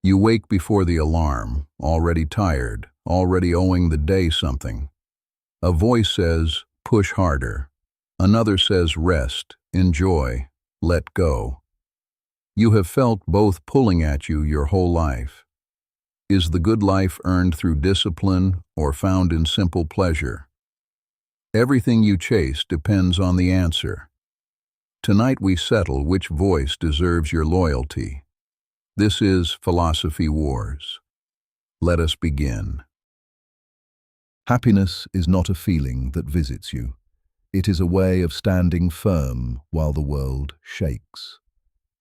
You wake before the alarm, already tired, already owing the day something. A voice says, push harder. Another says, rest, enjoy, let go. You have felt both pulling at you your whole life. Is the good life earned through discipline or found in simple pleasure? Everything you chase depends on the answer. Tonight we settle which voice deserves your loyalty. This is Philosophy Wars. Let us begin. Happiness is not a feeling that visits you. It is a way of standing firm while the world shakes.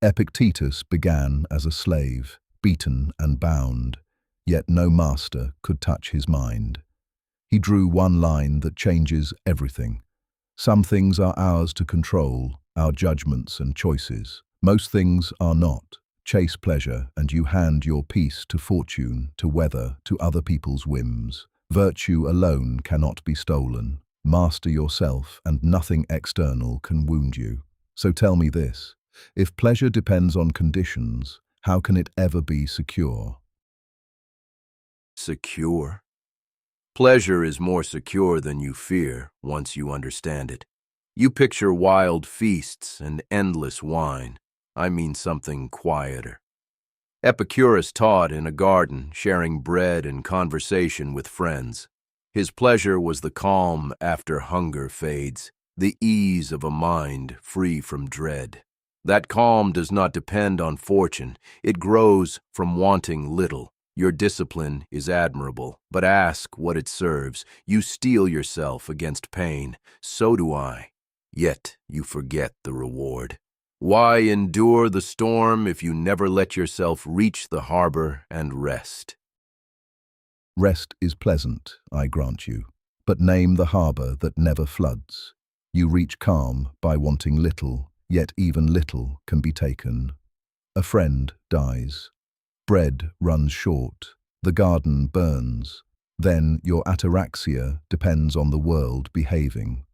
Epictetus began as a slave, beaten and bound, yet no master could touch his mind. He drew one line that changes everything. Some things are ours to control, our judgments and choices. Most things are not. Chase pleasure, and you hand your peace to fortune, to weather, to other people's whims. Virtue alone cannot be stolen. Master yourself, and nothing external can wound you. So tell me this, if pleasure depends on conditions, how can it ever be secure? Secure? Pleasure is more secure than you fear once you understand it. You picture wild feasts and endless wine. I mean something quieter. Epicurus taught in a garden, sharing bread and conversation with friends. His pleasure was the calm after hunger fades, the ease of a mind free from dread. That calm does not depend on fortune. It grows from wanting little. Your discipline is admirable, but ask what it serves. You steel yourself against pain. So do I. Yet you forget the reward. Why endure the storm if you never let yourself reach the harbor and rest? Rest is pleasant, I grant you, but name the harbor that never floods. You reach calm by wanting little, yet even little can be taken. A friend dies. Bread runs short. The garden burns. Then your ataraxia depends on the world behaving.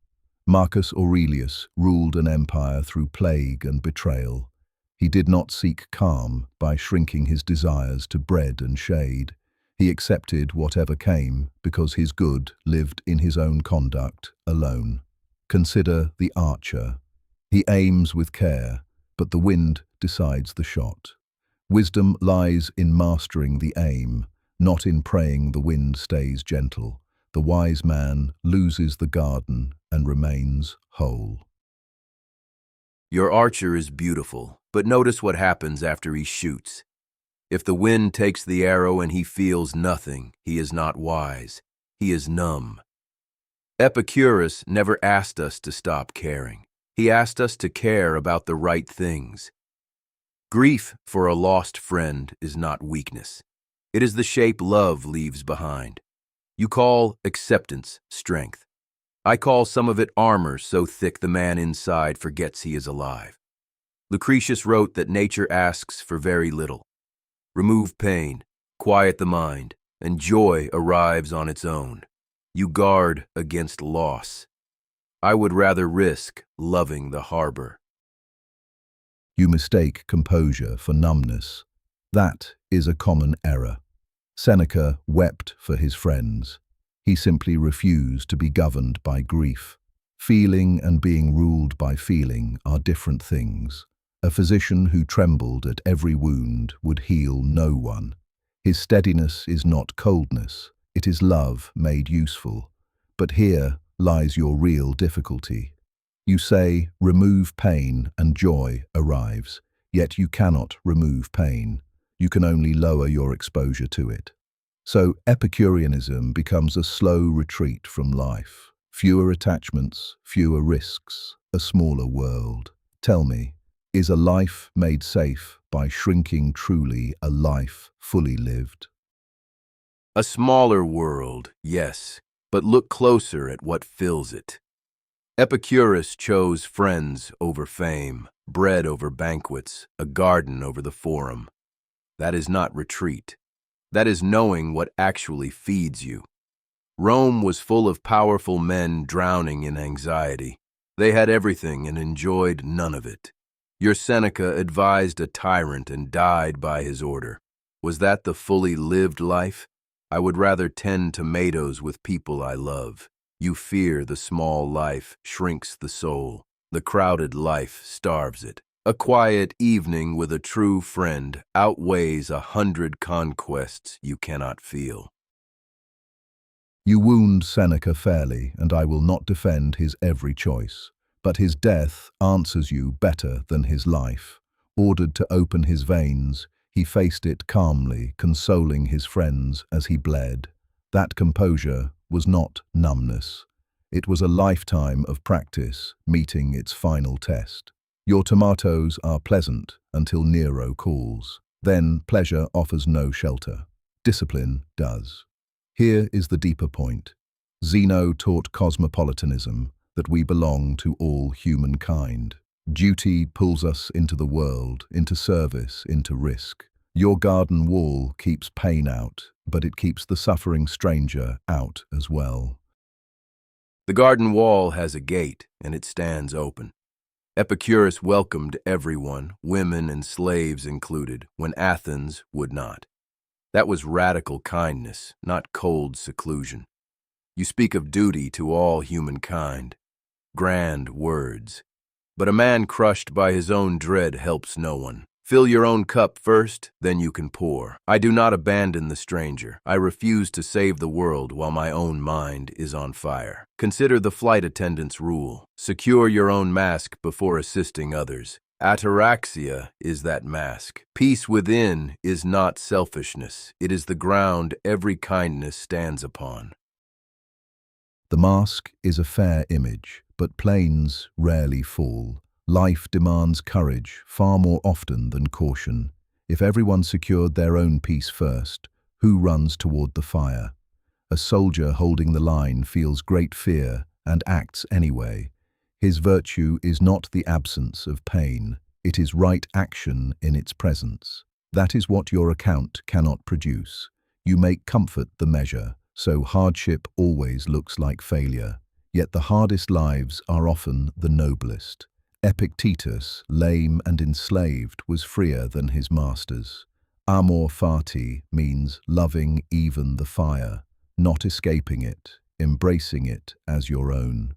Marcus Aurelius ruled an empire through plague and betrayal. He did not seek calm by shrinking his desires to bread and shade. He accepted whatever came because his good lived in his own conduct alone. Consider the archer. He aims with care, but the wind decides the shot. Wisdom lies in mastering the aim, not in praying the wind stays gentle. The wise man loses the garden and remains whole. Your archer is beautiful, but notice what happens after he shoots. If the wind takes the arrow and he feels nothing, he is not wise. He is numb. Epicurus never asked us to stop caring. He asked us to care about the right things. Grief for a lost friend is not weakness. It is the shape love leaves behind. You call acceptance strength. I call some of it armor so thick the man inside forgets he is alive. Lucretius wrote that nature asks for very little. Remove pain, quiet the mind, and joy arrives on its own. You guard against loss. I would rather risk loving the harbor. You mistake composure for numbness. That is a common error. Seneca wept for his friends. He simply refused to be governed by grief. Feeling and being ruled by feeling are different things. A physician who trembled at every wound would heal no one. His steadiness is not coldness, it is love made useful. But here lies your real difficulty. You say, remove pain and joy arrives, yet you cannot remove pain. You can only lower your exposure to it. So Epicureanism becomes a slow retreat from life. Fewer attachments, fewer risks, a smaller world. Tell me, is a life made safe by shrinking truly a life fully lived? A smaller world, yes, but look closer at what fills it. Epicurus chose friends over fame, bread over banquets, a garden over the forum. That is not retreat. That is knowing what actually feeds you. Rome was full of powerful men drowning in anxiety. They had everything and enjoyed none of it. Your Seneca advised a tyrant and died by his order. Was that the fully lived life? I would rather tend tomatoes with people I love. You fear the small life shrinks the soul. The crowded life starves it. A quiet evening with a true friend outweighs 100 conquests you cannot feel. You wound Seneca fairly, and I will not defend his every choice. But his death answers you better than his life. Ordered to open his veins, he faced it calmly, consoling his friends as he bled. That composure was not numbness. It was a lifetime of practice meeting its final test. Your tomatoes are pleasant until Nero calls. Then pleasure offers no shelter. Discipline does. Here is the deeper point. Zeno taught cosmopolitanism, that we belong to all humankind. Duty pulls us into the world, into service, into risk. Your garden wall keeps pain out, but it keeps the suffering stranger out as well. The garden wall has a gate, and it stands open. Epicurus welcomed everyone, women and slaves included, when Athens would not. That was radical kindness, not cold seclusion. You speak of duty to all humankind. Grand words. But a man crushed by his own dread helps no one. Fill your own cup first, then you can pour. I do not abandon the stranger. I refuse to save the world while my own mind is on fire. Consider the flight attendant's rule. Secure your own mask before assisting others. Ataraxia is that mask. Peace within is not selfishness. It is the ground every kindness stands upon. The mask is a fair image, but planes rarely fall. Life demands courage far more often than caution. If everyone secured their own peace first, who runs toward the fire? A soldier holding the line feels great fear and acts anyway. His virtue is not the absence of pain, it is right action in its presence. That is what your account cannot produce. You make comfort the measure, so hardship always looks like failure. Yet the hardest lives are often the noblest. Epictetus, lame and enslaved, was freer than his masters. Amor fati means loving even the fire, not escaping it, embracing it as your own.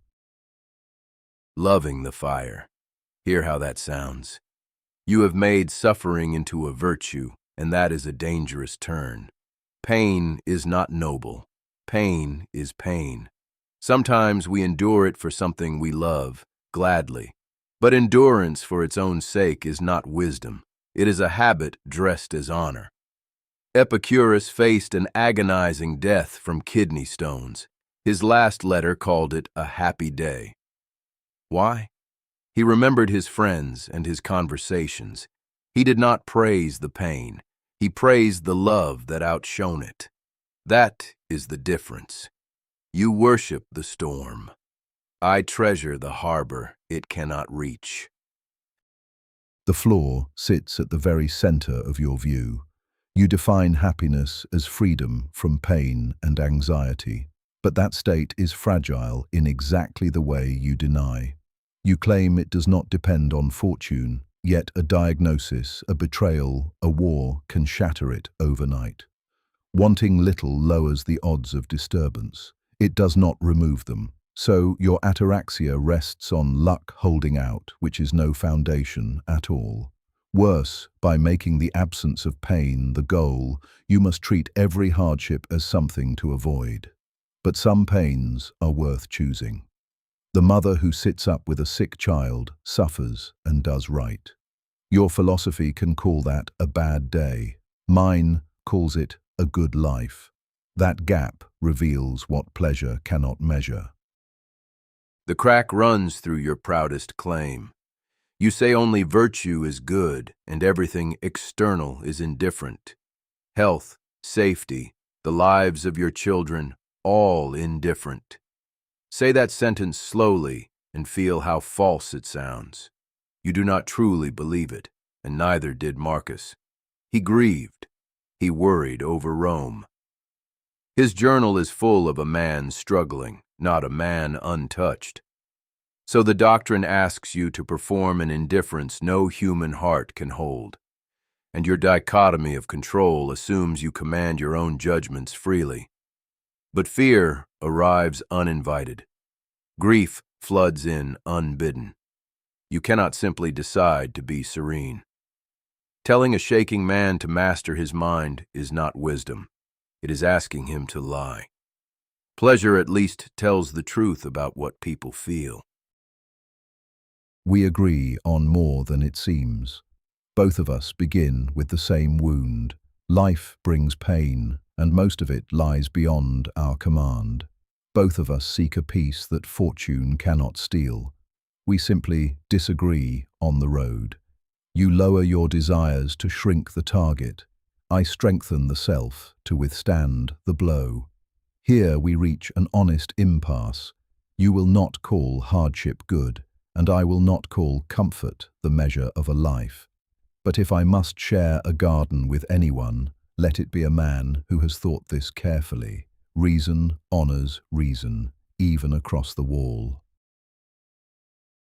Loving the fire. Hear how that sounds. You have made suffering into a virtue, and that is a dangerous turn. Pain is not noble. Pain is pain. Sometimes we endure it for something we love, gladly. But endurance for its own sake is not wisdom. It is a habit dressed as honor. Epicurus faced an agonizing death from kidney stones. His last letter called it a happy day. Why? He remembered his friends and his conversations. He did not praise the pain. He praised the love that outshone it. That is the difference. You worship the storm. I treasure the harbor it cannot reach. The floor sits at the very center of your view. You define happiness as freedom from pain and anxiety, but that state is fragile in exactly the way you deny. You claim it does not depend on fortune, yet a diagnosis, a betrayal, a war can shatter it overnight. Wanting little lowers the odds of disturbance. It does not remove them. So your ataraxia rests on luck holding out, which is no foundation at all. Worse, by making the absence of pain the goal, you must treat every hardship as something to avoid. But some pains are worth choosing. The mother who sits up with a sick child suffers and does right. Your philosophy can call that a bad day. Mine calls it a good life. That gap reveals what pleasure cannot measure. The crack runs through your proudest claim. You say only virtue is good and everything external is indifferent. Health, safety, the lives of your children, all indifferent. Say that sentence slowly and feel how false it sounds. You do not truly believe it, and neither did Marcus. He grieved. He worried over Rome. His journal is full of a man struggling, not a man untouched. So the doctrine asks you to perform an indifference no human heart can hold. and your dichotomy of control assumes you command your own judgments freely. But fear arrives uninvited. Grief floods in unbidden. You cannot simply decide to be serene. Telling a shaking man to master his mind is not wisdom. It is asking him to lie. Pleasure at least tells the truth about what people feel. We agree on more than it seems. Both of us begin with the same wound. Life brings pain, and most of it lies beyond our command. Both of us seek a peace that fortune cannot steal. We simply disagree on the road. You lower your desires to shrink the target. I strengthen the self to withstand the blow. Here we reach an honest impasse. You will not call hardship good, and I will not call comfort the measure of a life. But if I must share a garden with anyone, let it be a man who has thought this carefully. Reason honors reason, even across the wall.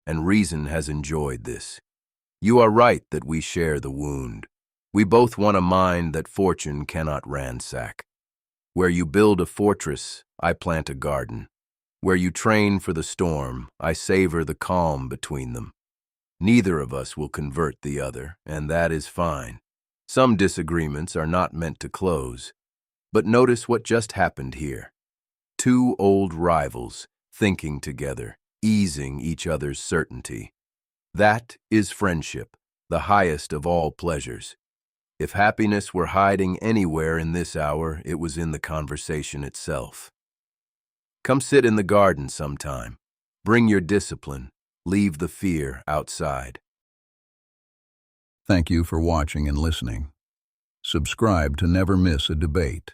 And reason has enjoyed this. You are right that we share the wound. We both want a mind that fortune cannot ransack. Where you build a fortress, I plant a garden. Where you train for the storm, I savor the calm between them. Neither of us will convert the other, and that is fine. Some disagreements are not meant to close. But notice what just happened here. Two old rivals thinking together, easing each other's certainty. That is friendship, the highest of all pleasures. If happiness were hiding anywhere in this hour, it was in the conversation itself. Come sit in the garden sometime. Bring your discipline. Leave the fear outside. Thank you for watching and listening. Subscribe to never miss a debate.